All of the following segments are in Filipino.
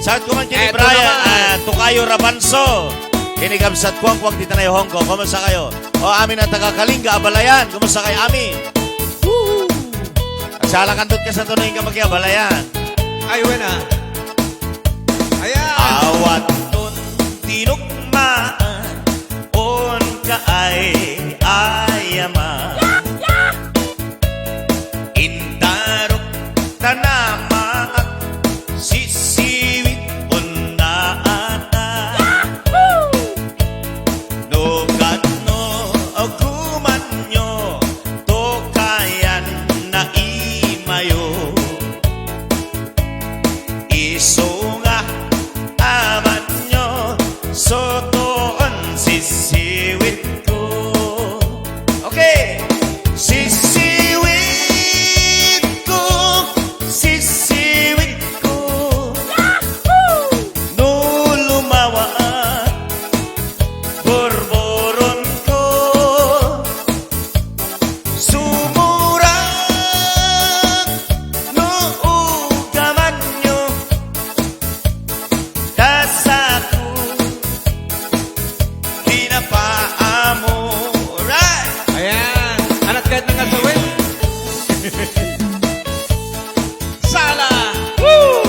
Saat ko man kini Brian, Tukayo Rabanso. Kinigabsat kuwang-kuwang dito na yung Hong Kong. Kumusta kayo? O amin ang taga-Kalinga, Abalayan. Kumusta kayo amin? Woo! At salakandot ka sa tunoy ka magkaya, Abalayan. Ay, wena. Ayan. Awat nun tinukmaan, on ka ay ayaman. Indarok tanamak, sisiwit on na ata. No gano o kumanyo, to kayan na imayo. Iso nga aman nyo, sotoon sisiwit ko. Okay! Sisiwit ko, sisiwit ko. No lumawa, borboron ko. Sumura, no ugaman nyo. Dasaku, pinapaamo. Right! Ayan. Anak kahit ng asawin. Sala. Woo!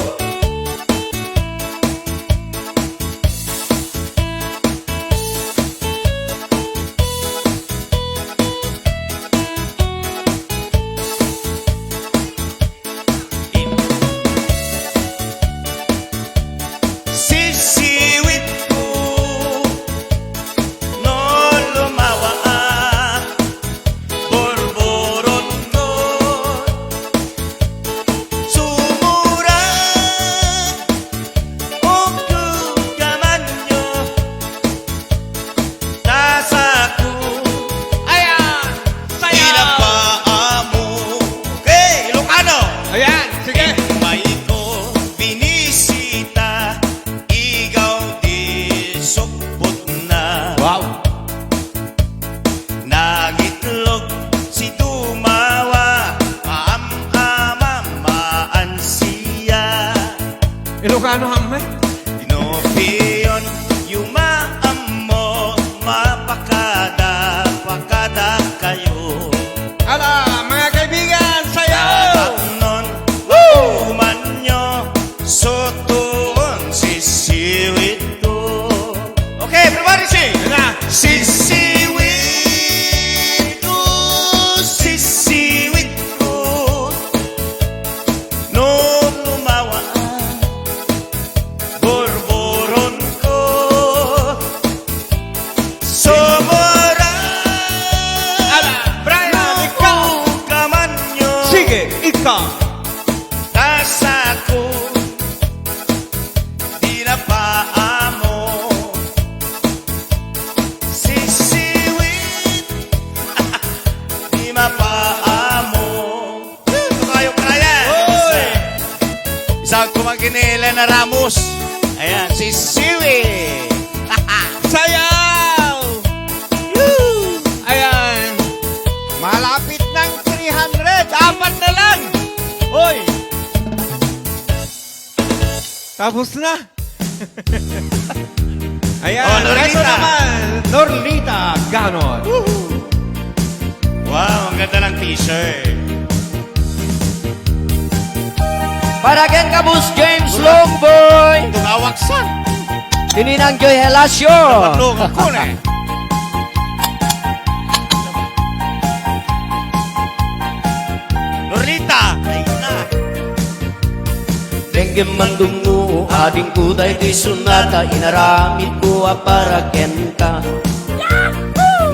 Sisiwit ko, no lumawa, borboron ko. Sumura, o kugaman nyo. Nasaku, Ayan. Sayaw. pinapaamo. Okay, Ilocano. Ayan. Sige. May ko binisita, ikaw di sukpot na. Wow. Nagitlog si Tumawa, maam-amamaan siya. Ilocano hamay. Pinopiyon, yumaam mo, mapakada kayo. Ala, mga kaibigan, sayaw. Nun, uman nyo, sotoon sisiwit ko. Okay, everybody sing! Ayan na. Sisiwit ko, sisiwit ko. No lumawa, borboron ko. Sobra, Ala, Brian, ikaw. kaman nyo. Sige, ikaw. Tasako, di na paamo. Sisiwit, di mapaamo. Ito kayo kaya. Isang kumaginila na Ramos. Ayan, sisiwit. Sayaw. Ayan. Malapit ng 300. Apat na lang. Hoy. Tapos na. Ayan. Oh, Norlita. Ito naman. Norlita Ganon. Wow, ang ganda ng t-shirt. Para ken kabus James Longboy, Tungawaksan. Tininang Joy Helasio. Patlungan ko na. Norlita. Ay na. Dengue mandungu ading kuday di sunata inaramid ko para kenta.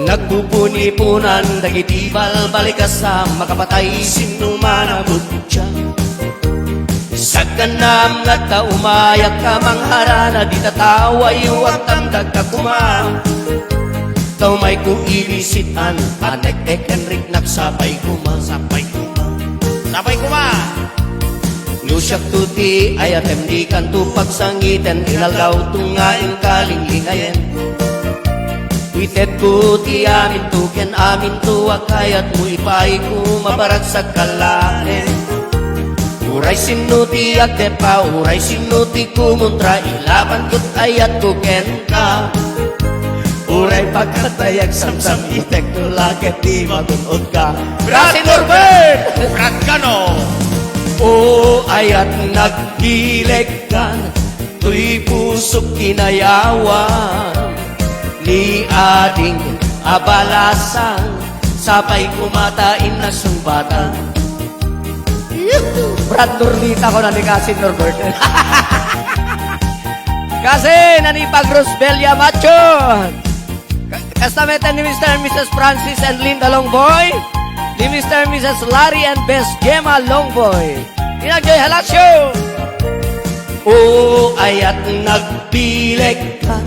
Nagpupuni-punan dagitibal balik ka sa makapatay sinumana butya. Sa kanam nga ta umayak ka mangharana di tatawa yuwag tamdag ka kumang. Tau may ku ibisitan anek Henrik nagsapay kuma. Sapay kuma. Sapay kuma. Nusyak tuti ayatem di kanto pagsangiten inalgaw tungaing kalinglingayen. Witet ko ti amin tu ken amin tu akayat mo ipay ko mabarag sa kalain. Uray sinuti agdepa, uray sinuti kumuntra, ilaban ko't ayat ko kenta. Uray pagkatayag samsam itek to laket di magunod ka. Brasi Norbert! Brad Cano. O ayat nagbileg ka, tuy pusok kinayawan. Ni ading abalasan, sabay kumatain na sumbatan. Brad Norlita ko na ni Kasin Norbert. Kasi nanipag Rosbelia Macho. Kastameta ni Mr. and Mrs. Francis and Linda Longboy. Ni Mr. and Mrs. Larry and Best Gemma Longboy. Inagjoy Halasyo. O ayat nagbileg ka,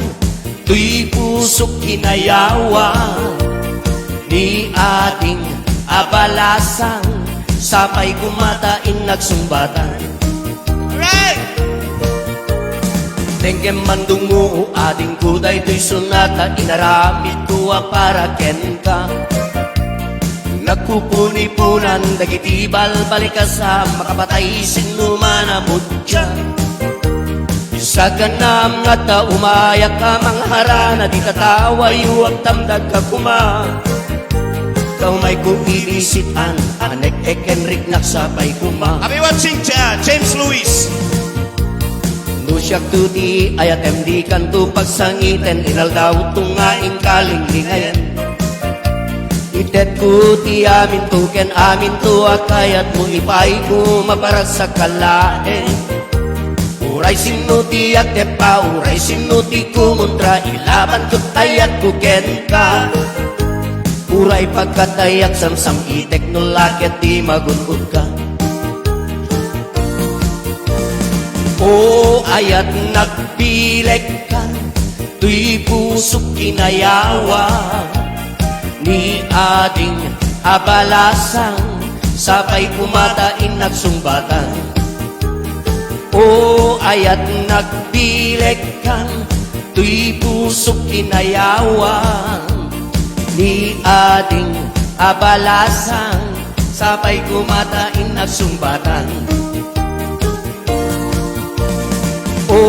tuy pusok kinayawan. Ni ating abalasang, sabay kumatain nagsumbatan. Alright! Tenggem mandungo ading kuday to'y sunata, inaramid ko para ken ka. Nagpupuni-punan, dagitibal balikasa, makapatay sinumanamot siya. Sa ganam nga ta umayak ka mangharana, di tataway huwag tamdag ka kuma. Ikaw may kumibisitan, anek Enric nagsabay kuma. Kami watching James Lewis. Nusyak tuti ayat MD kanto pagsangiten, inal daw tungaing kalinglingayan. Itet ko ti amin to ken amin to at kayat mo ipay ko maparas sa kalahe. Uray sinuti at tepa, uray sinuti kumuntra, ilaban ko't ayat ko ken ka. Uray pagkatayak samsam itek no laket di magunod ka. O ayat nagbileg ka, tuy pusok kinayawan. Ni ading abalasang, sabay kumatain nagsumbatan. O ayat nagbileg ka, tuy pusok kinayawan. Ni ading abalasang, sabay kumatain nagsumbatan. O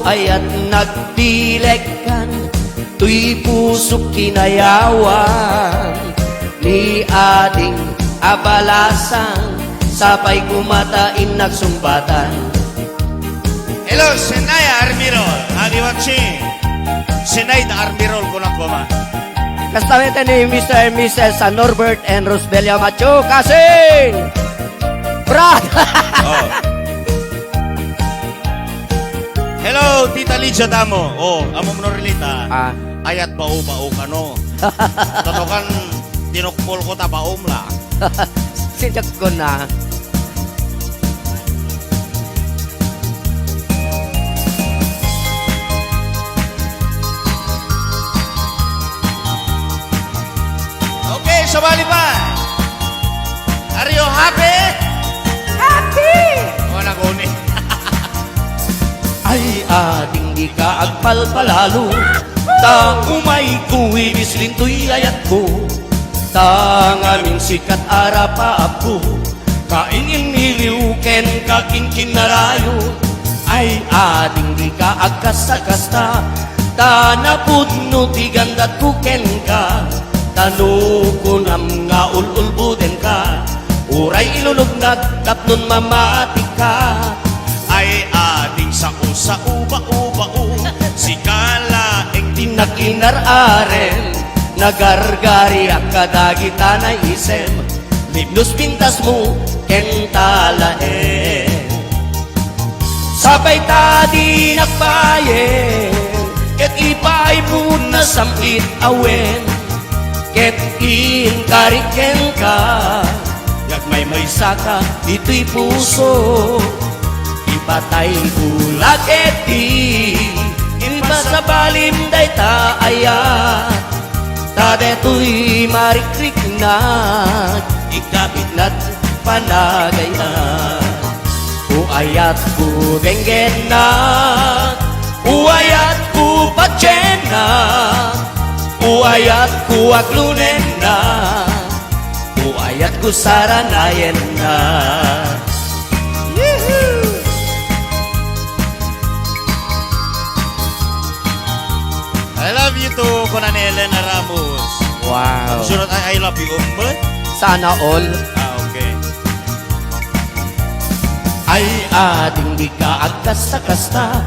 ayat nagbileg ka, tuy pusok kinayawan. Ni ading abalasang, sabay kumatain nagsumbatan. Hello, Senay Armirol. Kami watching. Senay Armirol ko na kuma. Kastameta ni Mr. and Mrs. Norbert and Rosbelia Macho. Kasing! Brad! Oh. Hello, Tita Lydia Damo. Oh, amo mo relita. Ayat bau-bau ka no. Tatokan tinukpol ko ta baum la. Sinjak ko na. Okay, sabali pa. Are you happy? Happy! O, naguni. Ay ading di ka agpalpalalo, ta umay kuwi bislintoy ayat ko. Ta ngaming sikat arapa ako, kaingin niliw ken kaking kinarayo. Ay ading di ka agkasta-kasta, ta napudno ti gandat ko ken ka. Tano ko nam nga ululbuden ka, uray ilunog nagtapnon mamati ka. Ay ading sa uba-uba-u, si kalaeng Tinakinar-aren, nagargari ang kadagita na isem, libnos pintas mo, kentalaen. Sabay tadi nagbayen, ket ipay po na samit awen, ket inkariken ka, yagmay may saka, dito'y puso. Ipatay bulag eti, inba sa balim day taaya, ta deto'y marikrik na, ikabit na't panagayan. Uayat ko denggen na, uayat ko patyen na, uayat ko aglunen na, uayat ko saranayen na. ko na ni Elena Ramos. Wow. Sunod ay I love you, umbot. Sana all. Okay. Ay ading di ka agkas-kasta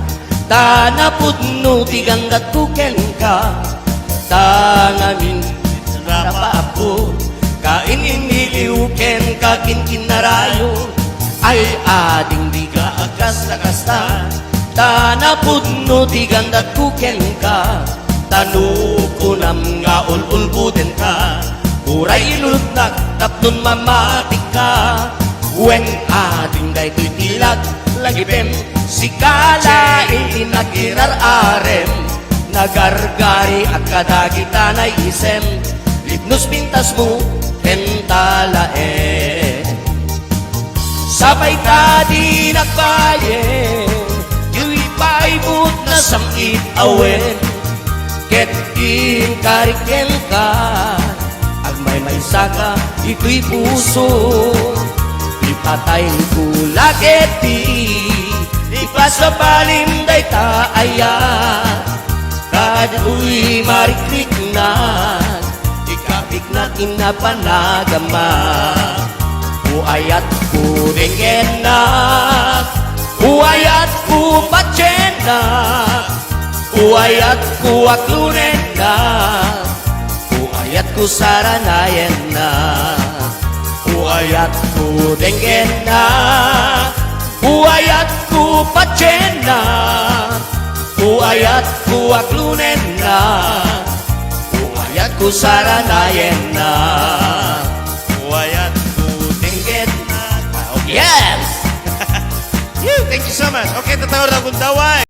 Tanapod no tiganggat kuken ka Tangamin rapa ako Kain iniliuken kakin kinarayo Ay ading di ka agkas-kasta Tanapod no tiganggat kuken ka Tanukunam nga ululbuden ka Uray inulutnak tapnon mamatik ka Weng ading day titilak lagipem si kalain tinagirar-arem nagargari at kadagitanay isem libnos pintas mo kentalae sabay ka di nagbayen yu'y paibot na samit awen ket kariken ka agmay saka ito'y puso ipatay ko lageti ipasabalim day taaya kadu'y marikrik na ikapik na kinapanagama uayat ko dengen na uayat ko patyen na uayat ko aklunen na uayat ko saranayen na uayat ko dengen na uayat ko patyen na uayat ko aklunen na uayat ko saranayen na Uwayat ko dengen na Okay. yes Thank you so much. Okay, tatawag na kung daway.